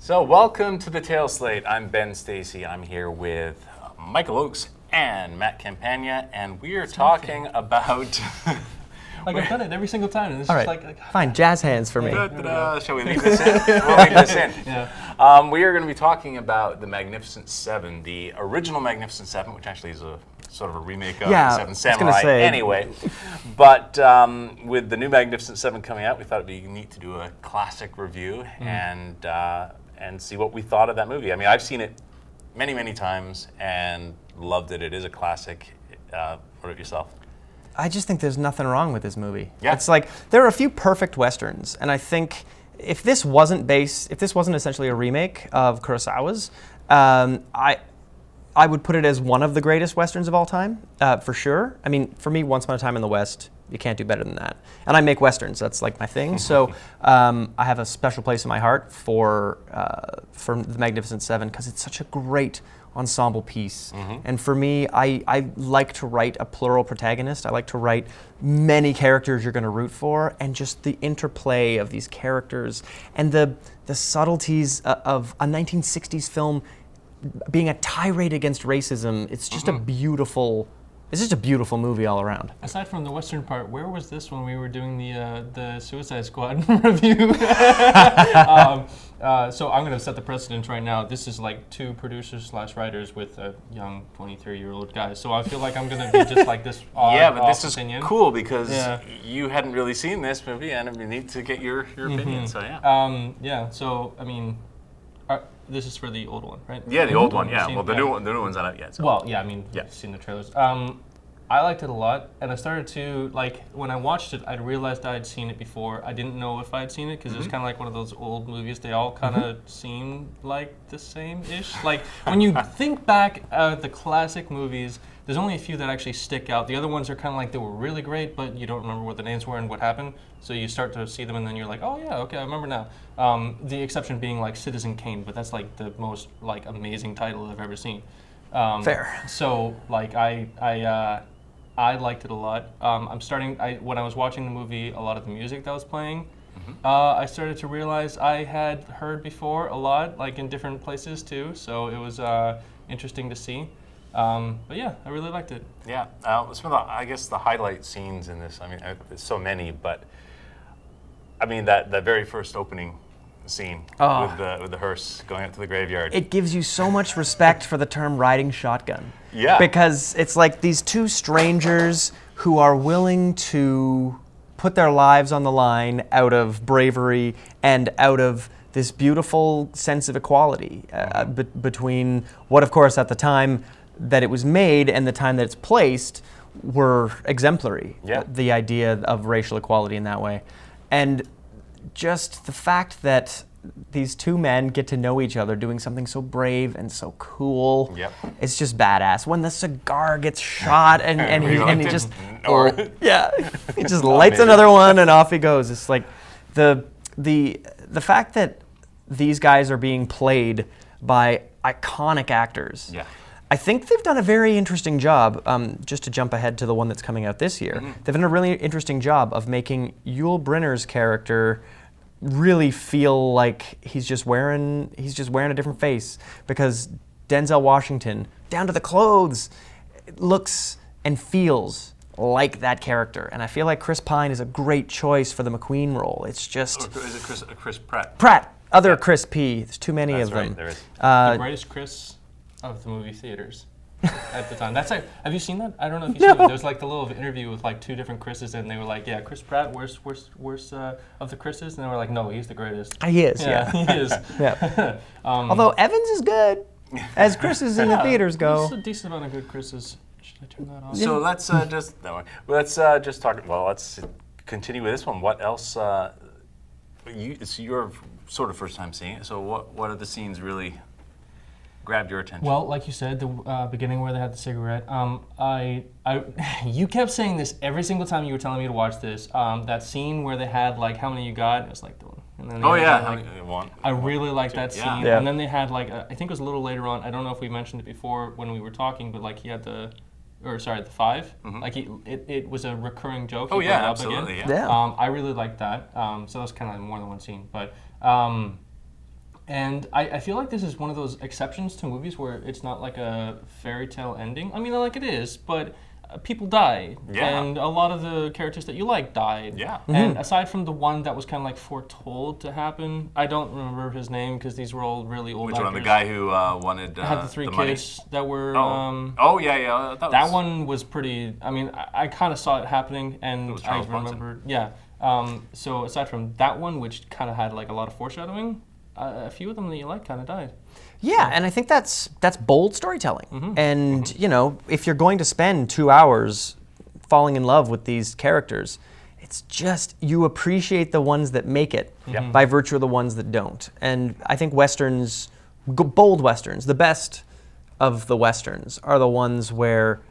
So welcome to the Tailslate. I'm Ben Stacey. I'm here with Michael Oakes and Matt Campagna, and we are talking about... Like I've done it every single time, and it's All just right. like Fine, jazz hands for me. Shall we leave this in? We'll leave this in. Yeah. We are going to be talking about the Magnificent Seven, the original Magnificent Seven, which actually is a sort of a remake of the Seven Samurai anyway. But with the new Magnificent Seven coming out, we thought it'd be neat to do a classic review and see what we thought of that movie. I mean, I've seen it many, many times and loved it. It is a classic. What about yourself? I just think there's nothing wrong with this movie. Yeah. It's like, there are a few perfect Westerns, and I think if this wasn't essentially a remake of Kurosawa's, I would put it as one of the greatest Westerns of all time, for sure. I mean, for me, Once Upon a Time in the West, you can't do better than that. And I make Westerns, that's like my thing. So I have a special place in my heart for the Magnificent Seven, because it's such a great ensemble piece. And for me, I like to write a plural protagonist. I like to write many characters you're going to root for, and just the interplay of these characters and the subtleties of a 1960s film being a tirade against racism. It's just a beautiful movie all around. Aside from the Western part, where was this when we were doing the Suicide Squad review? So I'm going to set the precedent right now. This is like two producers / writers with a young 23-year-old guy. So I feel like I'm going to be just like this odd, yeah, but this opinion. is cool because you hadn't really seen this movie, and it'd be neat to get your opinion. So yeah. So I mean, this is for the old one, right? Yeah, the old one. Yeah. Well, the new one's not out yet. So. Well, yeah. I mean, you've seen the trailers. I liked it a lot, and I started to, like, when I watched it, I realized I had seen it before. I didn't know if I had seen it, because it was kind of like one of those old movies. They all kind of seem like the same-ish. Like, when you think back at the classic movies, there's only a few that actually stick out. The other ones are kind of like they were really great, but you don't remember what the names were and what happened. So you start to see them, and then you're like, oh, yeah, okay, I remember now. The exception being, like, Citizen Kane, but that's, like, the most, like, amazing title I've ever seen. Fair. So, like, I liked it a lot. When I was watching the movie, a lot of the music that was playing, I started to realize I had heard before a lot, like in different places too. So it was interesting to see. But yeah, I really liked it. Yeah, some of I guess the highlight scenes in this. I mean, there's so many, but I mean that very first opening scene with the hearse going up to the graveyard. It gives you so much respect for the term riding shotgun. Yeah. Because it's like these two strangers who are willing to put their lives on the line out of bravery and out of this beautiful sense of equality between what, of course, at the time that it was made and the time that it's placed were exemplary. Yeah. The idea of racial equality in that way. And just the fact that these two men get to know each other doing something so brave and so cool. Yep. It's just badass. When the cigar gets shot and he just he just lights another one and off he goes. It's like the fact that these guys are being played by iconic actors. Yeah. I think they've done a very interesting job, just to jump ahead to the one that's coming out this year, they've done a really interesting job of making Yul Brynner's character really feel like he's just wearing a different face, because Denzel Washington, down to the clothes, looks and feels like that character. And I feel like Chris Pine is a great choice for the McQueen role. It's just... Or is it Chris Pratt? Pratt! Other Chris P. There's too many of them. Right, there is. The greatest Chris of the movie theaters at the time. That's like, have you seen that? I don't know if you've seen it. There's like the little interview with like two different Chris's, and they were like, yeah, Chris Pratt, worst of the Chris's? And they were like, no, he's the greatest. He is, yeah. He is. Yeah. Although Evans is good, as Chris's in the theaters go. There's a decent amount of good Chris's. Should I turn that off? So let's just talk. Well, let's continue with this one. What else? It's your sort of first time seeing it. So what are the scenes really grabbed your attention? Well, like you said, the beginning where they had the cigarette. You kept saying this every single time you were telling me to watch this. That scene where they had like, how many you got? It was like the one. And then I really like that scene. Yeah. And then they had like, I think it was a little later on. I don't know if we mentioned it before when we were talking, but like he had the 5. Like it was a recurring joke. Oh he yeah, brought absolutely. Up again. Yeah. I really liked that. So that was kind of like more than one scene, but. And I feel like this is one of those exceptions to movies where it's not like a fairy tale ending. I mean, like it is, but people die. Yeah. And a lot of the characters that you like died. Yeah. And aside from the one that was kind of like foretold to happen, I don't remember his name because these were all really old Which actors. one? The guy who wanted had the three money? kids that were... yeah. That one was pretty... I mean, I kind of saw it happening, and was I Charles remembered... Yeah. So aside from that one, which kind of had like a lot of foreshadowing, a few of them that you like kind of died. Yeah, and I think that's bold storytelling. And you know, if you're going to spend 2 hours falling in love with these characters, it's just you appreciate the ones that make it by virtue of the ones that don't. And I think westerns, bold westerns, the best of the westerns are the ones where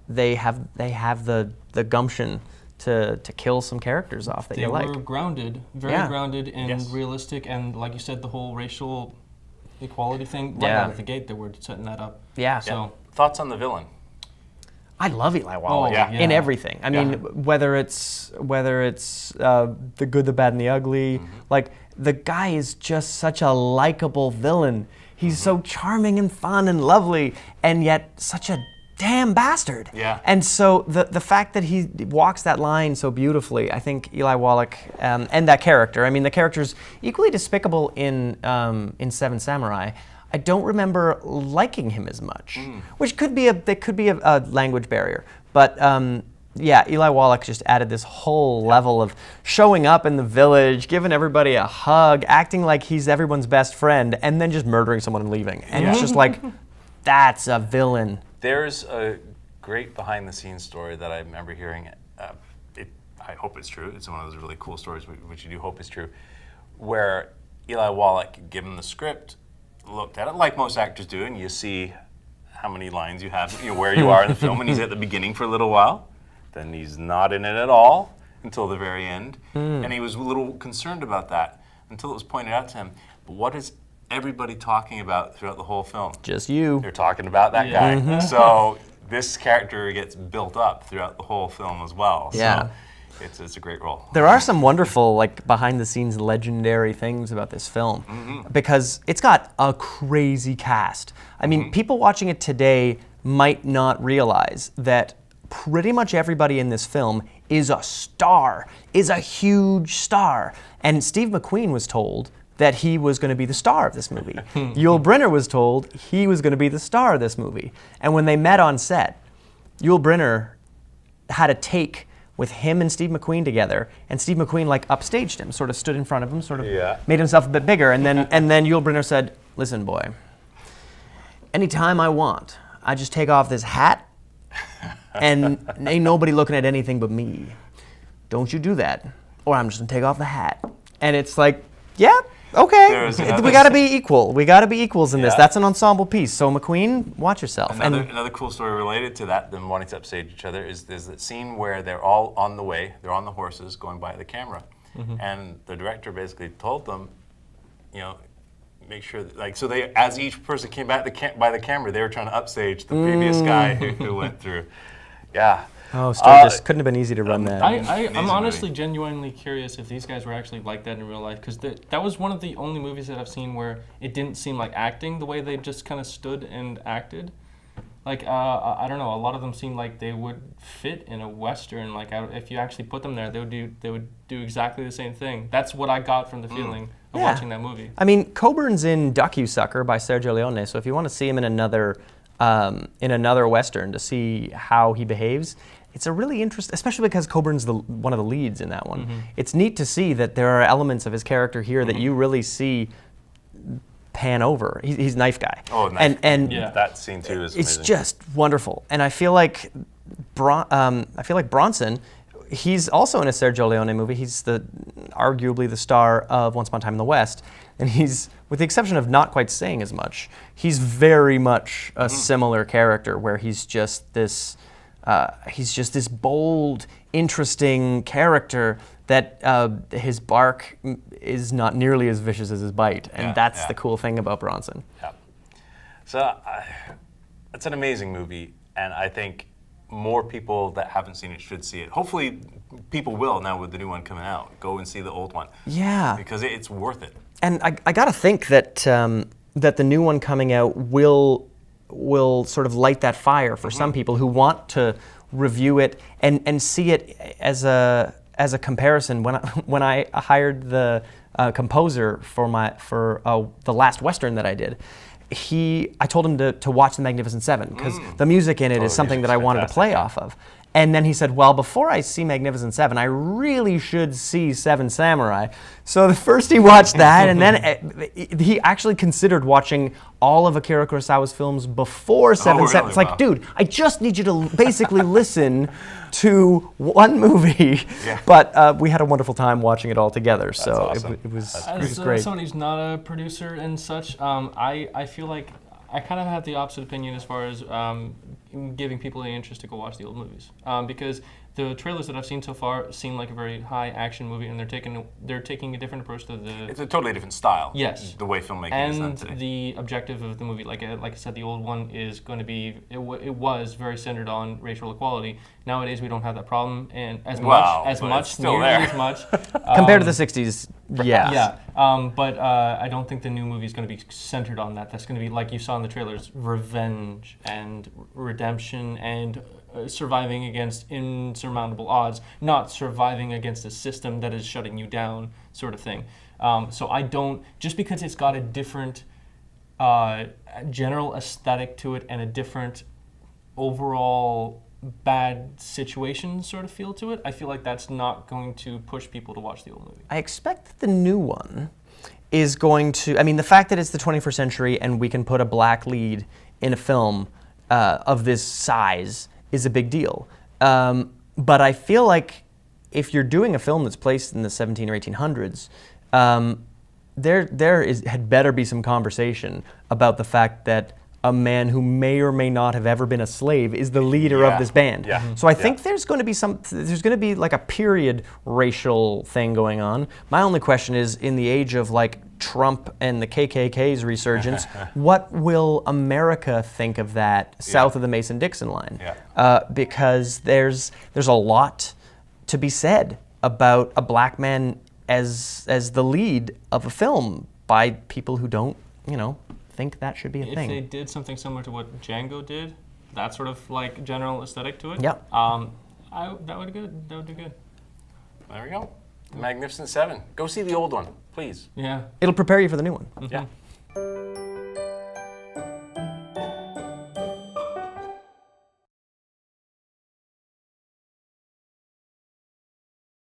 they have the gumption to kill some characters off that you like. They were grounded, very grounded and realistic, and like you said, the whole racial equality thing right out of the gate. They were setting that up. Yeah. So Thoughts on the villain? I love Eli Wallach in everything. I mean, whether it's the good, the bad, and the ugly. Like the guy is just such a likable villain. He's so charming and fun and lovely, and yet such a damn bastard. Yeah. And so the fact that he walks that line so beautifully, I think Eli Wallach and that character. I mean, the character's equally despicable in Seven Samurai. I don't remember liking him as much, which could be a language barrier. But yeah, Eli Wallach just added this whole level of showing up in the village, giving everybody a hug, acting like he's everyone's best friend, and then just murdering someone and leaving. And it's just like, that's a villain. There's a great behind-the-scenes story that I remember hearing. I hope it's true. It's one of those really cool stories which you do hope is true, where Eli Wallach, given the script, looked at it like most actors do, and you see how many lines you have, where you are in the film, and he's at the beginning for a little while. Then he's not in it at all until the very end, and he was a little concerned about that until it was pointed out to him. But what is everybody talking about throughout the whole film? Just you. They're talking about that guy. So this character gets built up throughout the whole film as well. Yeah. So it's a great role. There are some wonderful, like, behind-the-scenes legendary things about this film because it's got a crazy cast. I mean, people watching it today might not realize that pretty much everybody in this film is a star, is a huge star. And Steve McQueen was told that he was going to be the star of this movie. Yul Bynner was told he was going to be the star of this movie. And when they met on set, Yul Bynner had a take with him and Steve McQueen together, and Steve McQueen like upstaged him, sort of stood in front of him, sort of made himself a bit bigger, and then Yul Bynner said, "Listen, boy, anytime I want, I just take off this hat, and ain't nobody looking at anything but me. Don't you do that, or I'm just gonna take off the hat." And it's like, yeah, okay, we gotta be equal. We gotta be equals in this. That's an ensemble piece. So McQueen, watch yourself. Another cool story related to that, them wanting to upstage each other, is there's that scene where they're all on the way, they're on the horses going by the camera, and the director basically told them, make sure that, like, so they, as each person came back by the camera, they were trying to upstage the previous guy who went through. Yeah. Oh, Sturgis, couldn't have been easy to run that. I'm honestly genuinely curious if these guys were actually like that in real life, because that was one of the only movies that I've seen where it didn't seem like acting, the way they just kind of stood and acted. Like, I don't know, a lot of them seemed like they would fit in a Western. Like, if you actually put them there, they would do exactly the same thing. That's what I got from the feeling of watching that movie. I mean, Coburn's in Docusucker by Sergio Leone, so if you want to see him in another Western to see how he behaves, it's a really interesting, especially because Coburn's one of the leads in that one. It's neat to see that there are elements of his character here that you really see pan over. He's Knife Guy. Oh, Knife. And that scene too is amazing. It's just wonderful. And I feel like Bronson, he's also in a Sergio Leone movie. He's arguably the star of Once Upon a Time in the West, and he's, with the exception of not quite saying as much, he's very much a similar character where he's just this bold, interesting character that his bark is not nearly as vicious as his bite, and that's the cool thing about Bronson. Yeah. So it's an amazing movie, and I think more people that haven't seen it should see it. Hopefully, people will now with the new one coming out. Go and see the old one. Yeah. Because it's worth it. And I got to think that that the new one coming out will sort of light that fire for some people who want to review it and see it as a comparison. When I hired the composer for the last Western that I did, I told him to watch The Magnificent Seven because the music in it is something that I wanted to play off of. And then he said, well, before I see Magnificent Seven, I really should see Seven Samurai. So first he watched that, and then he actually considered watching all of Akira Kurosawa's films before Seven Samurai. It's like, dude, I just need you to basically listen to one movie. Yeah. But we had a wonderful time watching it all together. That's so awesome. it was As great. someone who's not a producer and such, I feel like I kind of have the opposite opinion as far as giving people the interest to go watch the old movies, because the trailers that I've seen so far seem like a very high action movie, and they're taking a different approach to the. It's a totally different style. Yes. The way filmmaking is done And today. the objective of the movie, like I said, the old one is going to be. It was very centered on racial equality. Nowadays we don't have that problem, and But it's still nearly there. as much. Compared to the 60s, yeah. Yeah, but I don't think the new movie is going to be centered on that. That's going to be, like you saw in the trailers, revenge and redemption and surviving against insurmountable odds, not surviving against a system that is shutting you down, sort of thing. So I don't, just because it's got a different general aesthetic to it and a different overall bad situation sort of feel to it, I feel like that's not going to push people to watch the old movie. I expect that the new one is going to, I mean, the fact that it's the 21st century and we can put a black lead in a film of this size is a big deal. But I feel like if you're doing a film that's placed in the 17 or 1800s, had better be some conversation about the fact that a man who may or may not have ever been a slave is the leader of this band. Yeah. So I think there's going to be like a period racial thing going on. My only question is, in the age of like Trump and the KKK's resurgence, what will America think of that south of the Mason-Dixon line? Because there's a lot to be said about a black man as the lead of a film by people who don't, think that should be a thing. If they did something similar to what Django did, that sort of like general aesthetic to it, Yep. that would do good. There we go. The Magnificent Seven. Go see the old one, please. Yeah. It'll prepare you for the new one. Yeah.